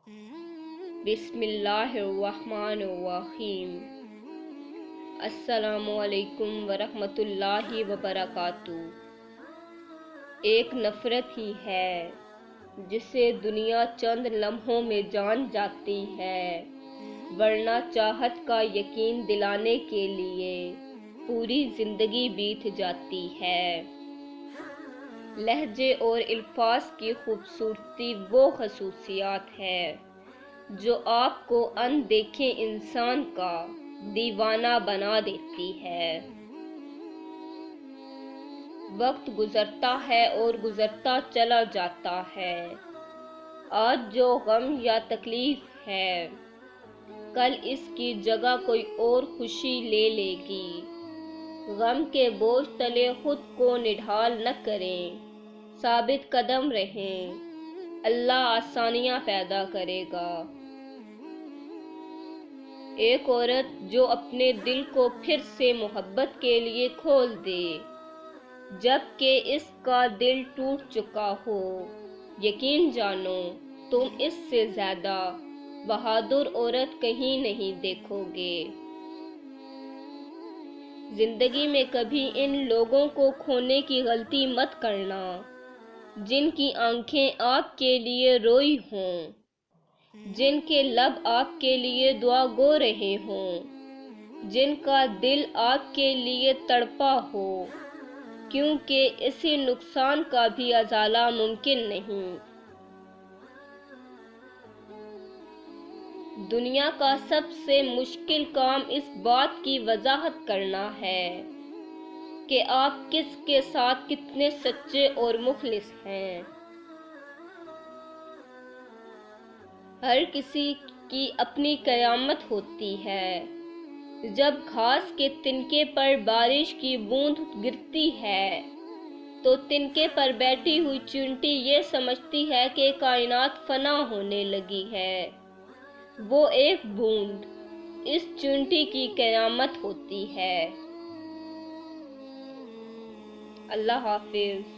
بسم اللہ الرحمن الرحیم۔ السلام علیکم ورحمۃ اللہ وبرکاتہ۔ ایک نفرت ہی ہے جسے دنیا چند لمحوں میں جان جاتی ہے، ورنہ چاہت کا یقین دلانے کے لیے پوری زندگی بیت جاتی ہے۔ لہجے اور الفاظ کی خوبصورتی وہ خصوصیات ہے جو آپ کو اندیکھے انسان کا دیوانہ بنا دیتی ہے۔ وقت گزرتا ہے اور گزرتا چلا جاتا ہے۔ آج جو غم یا تکلیف ہے، کل اس کی جگہ کوئی اور خوشی لے لے گی۔ غم کے بوجھ تلے خود کو نڈھال نہ کریں، ثابت قدم رہیں، اللہ آسانیاں پیدا کرے گا۔ ایک عورت جو اپنے دل کو پھر سے محبت کے لیے کھول دے، جبکہ اس کا دل ٹوٹ چکا ہو، یقین جانو تم اس سے زیادہ بہادر عورت کہیں نہیں دیکھو گے۔ زندگی میں کبھی ان لوگوں کو کھونے کی غلطی مت کرنا جن کی آنکھیں آپ کے لیے روئی ہوں، جن کے لب آپ کے لیے دعا گو رہے ہوں، جن کا دل آپ کے لیے تڑپا ہو، کیونکہ اسی نقصان کا بھی ازالہ ممکن نہیں۔ دنیا کا سب سے مشکل کام اس بات کی وضاحت کرنا ہے کہ آپ کس کے ساتھ کتنے سچے اور مخلص ہیں۔ ہر کسی کی اپنی قیامت ہوتی ہے۔ جب گھاس کے تنکے پر بارش کی بوند گرتی ہے تو تنکے پر بیٹھی ہوئی چیونٹی یہ سمجھتی ہے کہ کائنات فنا ہونے لگی ہے۔ وہ ایک بوند اس چیونٹی کی قیامت ہوتی ہے۔ اللہ حافظ۔